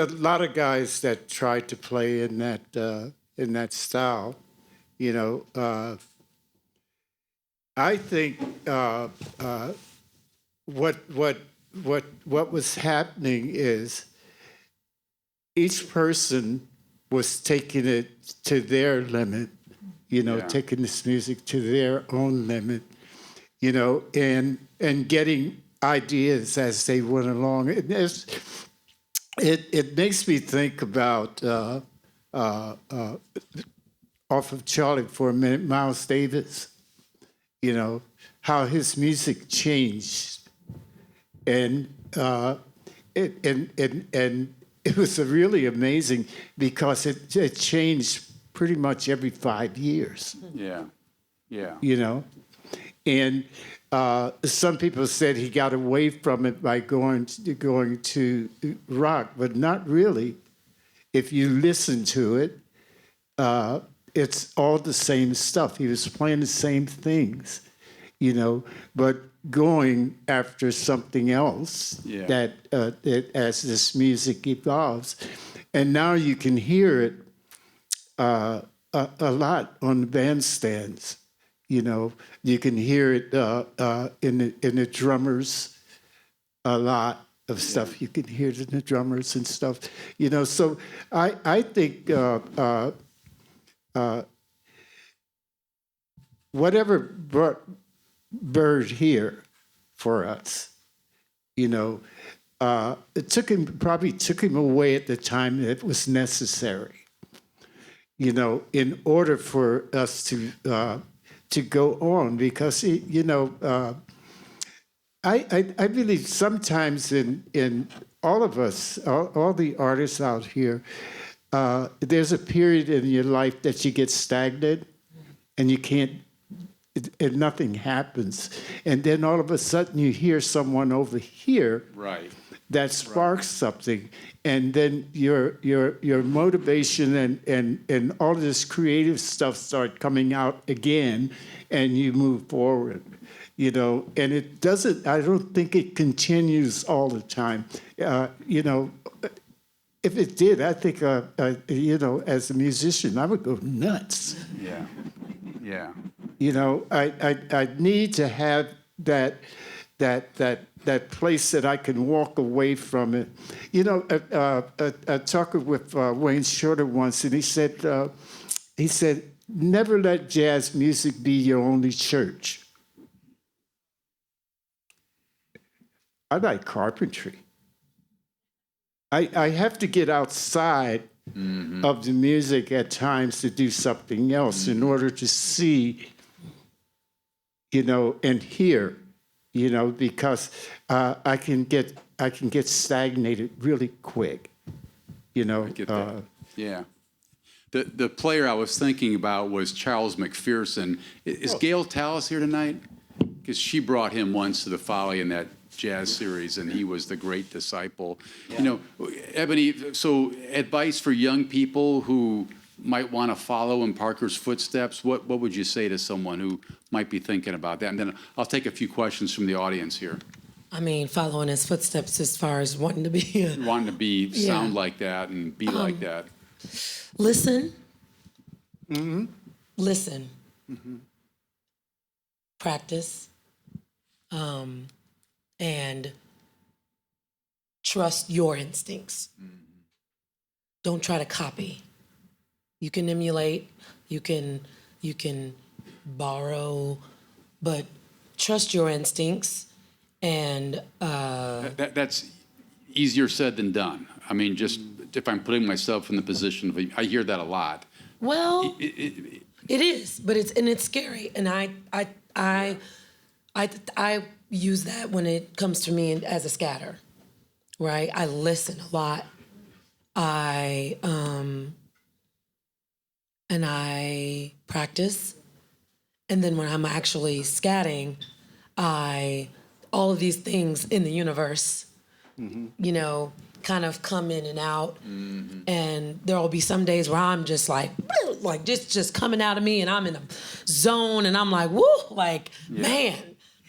lot of guys that try to play in that style. I think what was happening is each person was taking it to their limit, taking this music to their own limit, and getting ideas as they went along. It makes me think about, off of Charlie for a minute, Miles Davis, how his music changed. And it was really amazing because it changed pretty much every 5 years.
Yeah.
And some people said he got away from it by going to rock, but not really. If you listen to it, it's all the same stuff. He was playing the same things, but going after something else that as this music evolves. And now you can hear it a lot on the bandstands. You can hear it in the drummers, a lot of stuff. You can hear it in the drummers and stuff. So I think whatever bird here for us, it probably took him away at the time that it was necessary, in order for us to go on, because I believe sometimes in all of us, all the artists out here, there's a period in your life that you get stagnant and you can't, and nothing happens. And then all of a sudden you hear someone over here that sparks something. And then your motivation and all of this creative stuff start coming out again, and you move forward. And it doesn't, I don't think it continues all the time. If it did, I think, as a musician, I would go nuts.
Yeah.
I need to have that place that I can walk away from it. I talked with Wayne Shorter once, and he said, never let jazz music be your only church. I like carpentry. I have to get outside of the music at times to do something else in order to see, and hear, because I can get stagnated really quick,
I get that. Yeah. The player I was thinking about was Charles McPherson. Is Gail Tallis here tonight? Because she brought him once to the Folly in that jazz series, and he was the great disciple. Ebony, so advice for young people who might want to follow in Parker's footsteps, what would you say to someone who might be thinking about that? And then I'll take a few questions from the audience here.
I mean, following his footsteps as far as wanting to be...
sound like that and be like that.
Listen. listen, practice, and trust your instincts. Don't try to copy. You can emulate, you can borrow, but trust your instincts. And
That's easier said than done. I mean, just if I'm putting myself in the position of, I hear that a lot.
well, it is, but it's scary, and I use that when it comes to me as a scatter, right? I listen a lot. And I practice, and then when I'm actually scatting, all of these things in the universe, kind of come in and out, and there will be some days where I'm just like just coming out of me, and I'm in a zone, and I'm like, woo, like, man.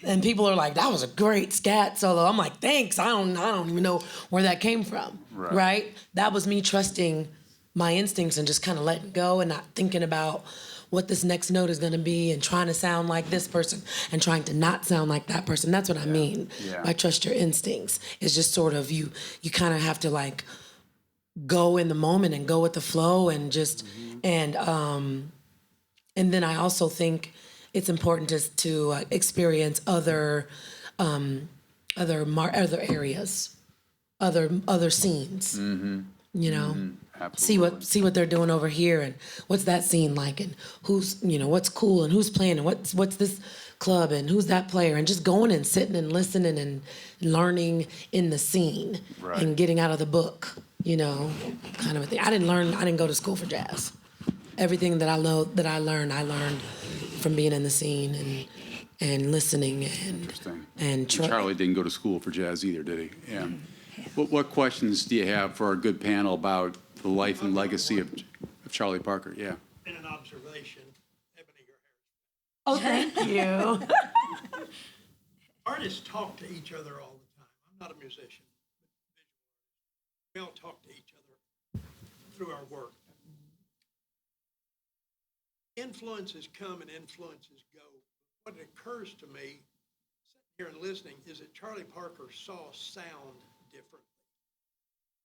And people are like, that was a great scat solo. I'm like, thanks. I don't even know where that came from, right? That was me trusting my instincts and just kind of letting go and not thinking about what this next note is going to be and trying to sound like this person and trying to not sound like that person. That's what I mean by trust your instincts. It's just sort of you kind of have to like go in the moment and go with the flow and just and then I also think it's important to experience other areas, other scenes.
Absolutely.
See what they're doing over here, and what's that scene like, and who's what's cool, and who's playing, and what's this club, and who's that player, and just going and sitting and listening and learning in the scene and getting out of the book, kind of a thing. I didn't go to school for jazz. Everything that I learned from being in the scene and listening and
Charlie didn't go to school for jazz either, did he? Yeah. What questions do you have for our good panel about the life and legacy of Charlie Parker? Yeah.
And an observation, Ebony, your hair.
Oh, thank you.
Artists talk to each other all the time. I'm not a musician, but we all talk to each other through our work. Influences come and influences go. What occurs to me, sitting here and listening, is that Charlie Parker saw sound differently.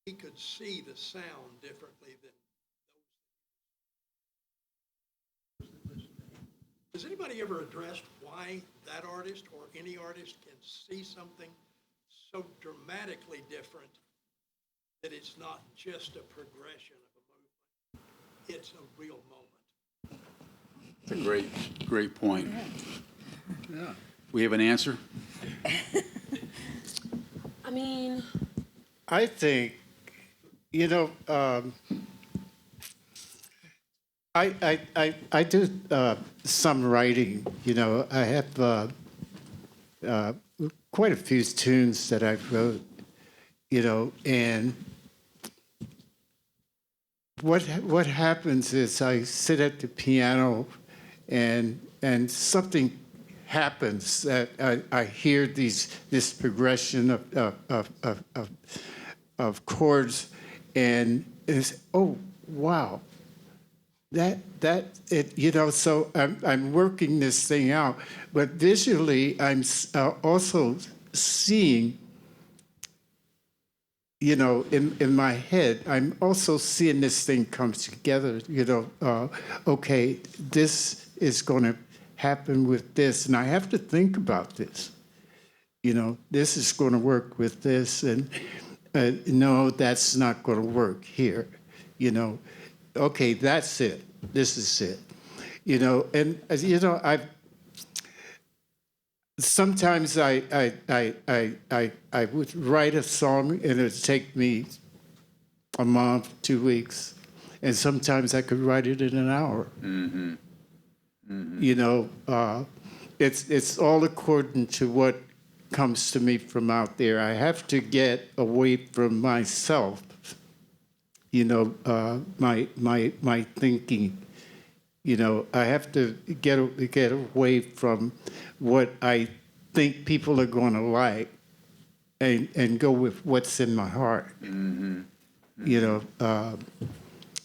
He could see the sound differently than those that listen to him. Has anybody ever addressed why that artist or any artist can see something so dramatically different that it's not just a progression of a movement, it's a real moment?
It's a great point. Yeah. We have an answer?
I mean,
I think, I do some writing. I have quite a few tunes that I've wrote. And what happens is I sit at the piano, and something happens that I hear this progression of chords, and it's, oh wow, that it. So I'm working this thing out, but visually I'm also seeing. In my head, I'm also seeing this thing come together. Okay, this is going to happen with this, and I have to think about this. This is going to work with this, and no, that's not going to work here. Okay, that's it. This is it. And I've. Sometimes I would write a song and it would take me a month, 2 weeks, and sometimes I could write it in an hour. It's all according to what comes to me from out there. I have to get away from myself, my thinking. I have to get away from what I think people are going to like, and go with what's in my heart.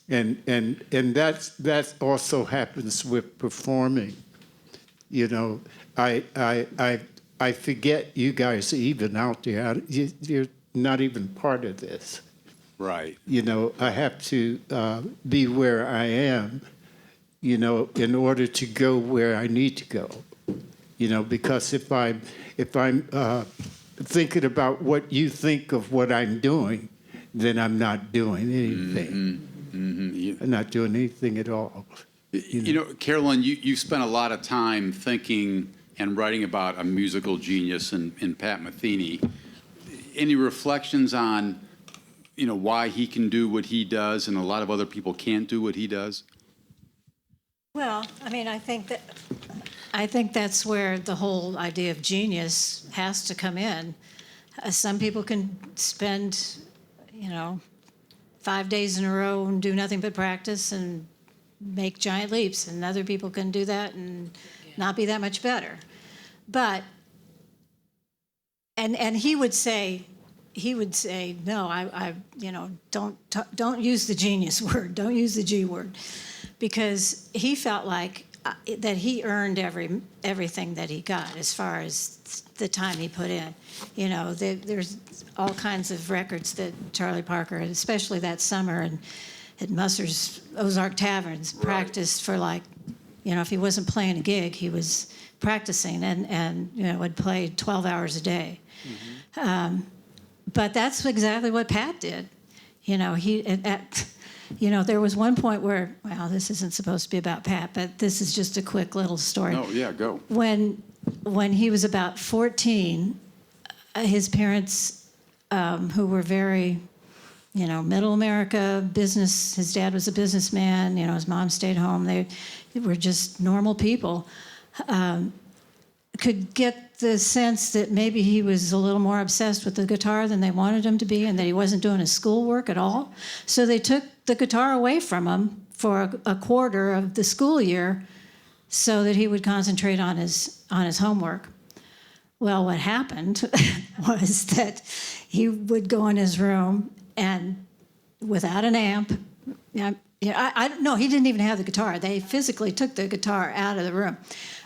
And that also happens with performing. You know, I forget you guys are even out there. You're not even part of this.
Right.
You know, I have to be where I am, you know, in order to go where I need to go. You know, because if I'm thinking about what you think of what I'm doing, then I'm not doing anything. I'm not doing anything at all.
You know, Carolyn, you spent a lot of time thinking and writing about a musical genius in Pat Metheny. Any reflections on, you know, why he can do what he does and a lot of other people can't do what he does?
Well, I mean, I think that's where the whole idea of genius has to come in. Some people can spend, you know, 5 days in a row and do nothing but practice and make giant leaps, and other people can do that and not be that much better. But and he would say, no, I you know, don't use the genius word, don't use the G word, because he felt like that he earned everything that he got as far as the time he put in. You know, there's all kinds of records that Charlie Parker, especially that summer, and at Musser's Ozark Taverns, practiced for, like, you know, if he wasn't playing a gig, he was practicing, and you know, would play 12 hours a day. But that's exactly what Pat did. You know, you know, there was one point where, well, this isn't supposed to be about Pat, but this is just a quick little story.
Oh, yeah, go.
When he was about 14, his parents, who were very, you know, middle America business, his dad was a businessman, you know, his mom stayed home. They were just normal people. Could get the sense that maybe he was a little more obsessed with the guitar than they wanted him to be, and that he wasn't doing his schoolwork at all. So they took the guitar away from him for a quarter of the school year so that he would concentrate on his homework. Well, what happened was that he would go in his room and, without an amp, no, he didn't even have the guitar. They physically took the guitar out of the room.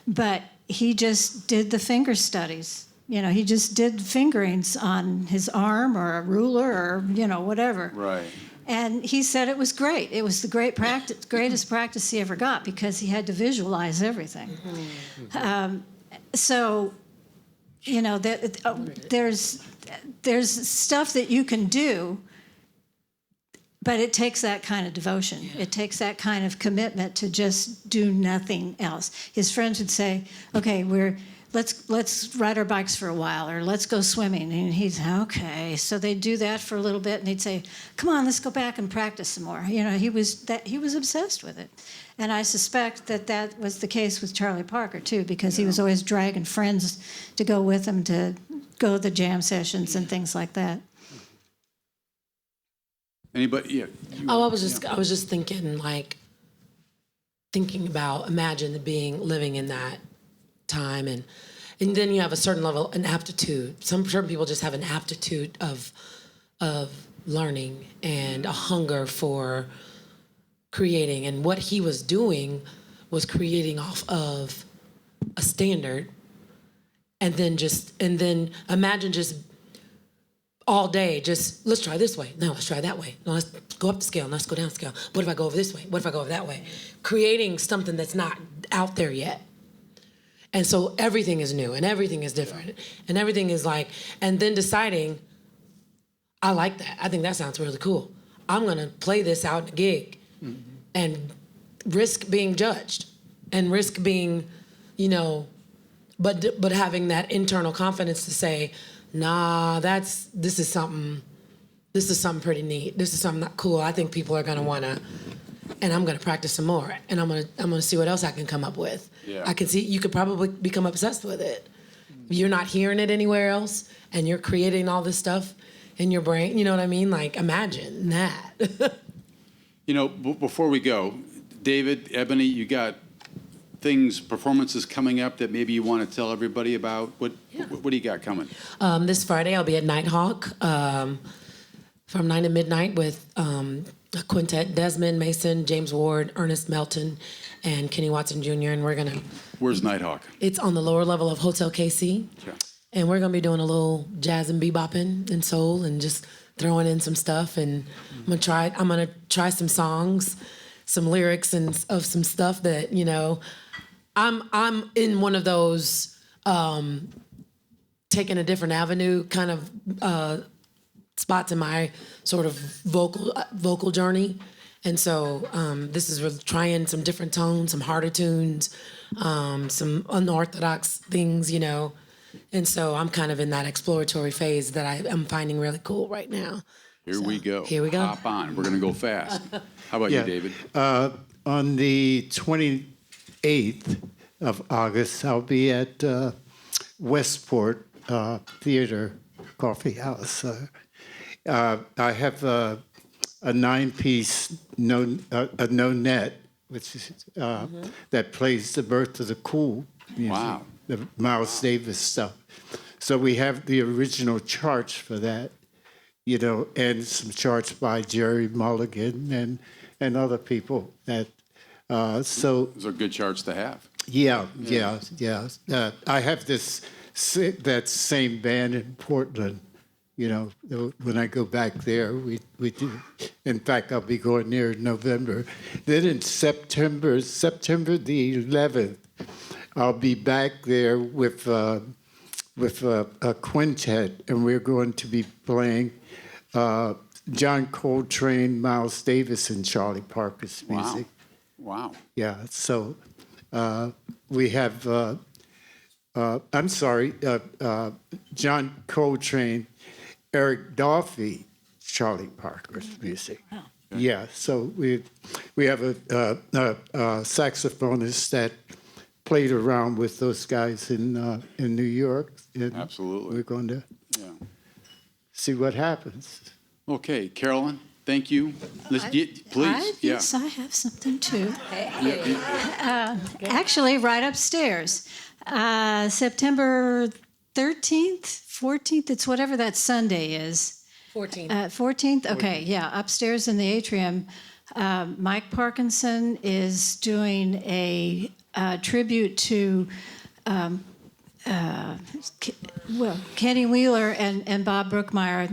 But he just did the finger studies. You know, he just did fingerings on his arm or a ruler or, you know, whatever.
Right.
And he said it was great. It was the greatest practice he ever got, because he had to visualize everything. So, you know, there's stuff that you can do, but it takes that kind of devotion. Yeah. It takes that kind of commitment to just do nothing else. His friends would say, okay, let's ride our bikes for a while, or let's go swimming. And he's, okay. So they'd do that for a little bit, and he'd say, come on, let's go back and practice some more. You know, he was obsessed with it. And I suspect that was the case with Charlie Parker, too, because he was always dragging friends to go with him to go to the jam sessions and things like that.
Anybody? Yeah.
I was just thinking about, imagine living in that time, and then you have a certain level, an aptitude. Certain people just have an aptitude of learning and a hunger for creating. And what he was doing was creating off of a standard, and then imagine just all day, just, let's try this way. No, let's try that way. No, let's go up the scale. No, let's go down the scale. What if I go over this way? What if I go over that way? Creating something that's not out there yet. And so everything is new, and everything is different. And everything is like, and then deciding, I like that. I think that sounds really cool. I'm going to play this out in a gig, and risk being judged, and risk being, you know, but having that internal confidence to say, nah, this is something pretty neat. This is something not cool. I think people are gonna wanna, and I'm gonna practice some more, and I'm gonna see what else I can come up with. Yeah. I can see you could probably become obsessed with it. You're not hearing it anywhere else, and you're creating all this stuff in your brain. You know what I mean? Like, imagine that.
You know, before we go, David, Ebony, you got performances coming up that maybe you want to tell everybody about? What do you got coming?
This Friday I'll be at Nighthawk from 9 to midnight with a quintet: Desmond Mason, James Ward, Ernest Melton, and Kenny Watson Jr. And we're gonna.
Where's Nighthawk?
It's on the lower level of Hotel KC,
Okay.
and we're gonna be doing a little jazz and bebopping and soul, and just throwing in some stuff. And I'm gonna try some songs, some lyrics, and of some stuff that I'm in one of those taking a different avenue kind of spots in my sort of vocal journey. And so this is really trying some different tones, some harder tunes, some unorthodox things, And so I'm kind of in that exploratory phase that I'm finding really cool right now.
Here we go.
Here we go.
Hop on. We're going to go fast. How about you, David?
On the 28th of August, I'll be at Westport Theater Coffee House. I have a 9-piece no net, which is that plays the Birth of the Cool music,
Wow.
the Miles Davis stuff. So we have the original charts for that, and some charts by Jerry Mulligan and other people. That so
Those are good charts to have.
yeah. I have that same band in Portland. When I go back there, we do. In fact, I'll be going there in November. Then in September the 11th, I'll be back there with a quintet, and we're going to be playing John Coltrane, Miles Davis, and Charlie Parker's music.
Wow.
Yeah. So we have. I'm sorry, John Coltrane, Eric Dolphy, Charlie Parker's music.
Wow.
Yeah, so we have a saxophonist that played around with those guys in New York. And
Absolutely.
we're going to
Yeah.
see what happens.
Okay, Carolyn, thank you. Please.
Yes, I have something too. Actually, right upstairs. September 13th, 14th, it's whatever that Sunday is.
14.
14th? Okay, yeah, upstairs in the atrium. Mike Parkinson is doing a tribute to Kenny Wheeler and Bob Brookmeyer.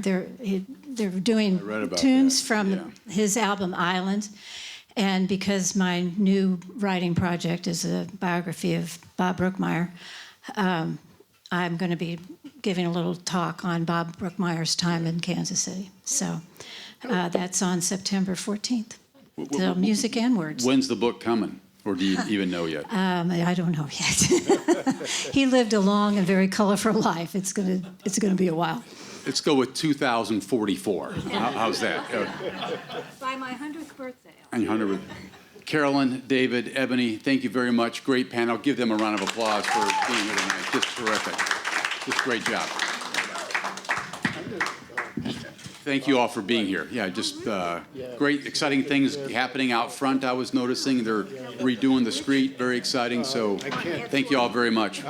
They're doing tunes from his album Island. And because my new writing project is a biography of Bob Brookmeyer, I'm going to be giving a little talk on Bob Brookmeyer's time in Kansas City. So that's on September 14th. So music and words.
When's the book coming? Or do you even know yet?
I don't know yet. He lived a long and very colorful life. It's gonna be a while.
Let's go with 2044. How's that?
By my 100th birthday.
Carolyn, David, Ebony, thank you very much. Great panel. Give them a round of applause for being here tonight. Just terrific. Just great job. Thank you all for being here. Yeah, just great, exciting things happening out front. I was noticing they're redoing the street. Very exciting. So thank you all very much.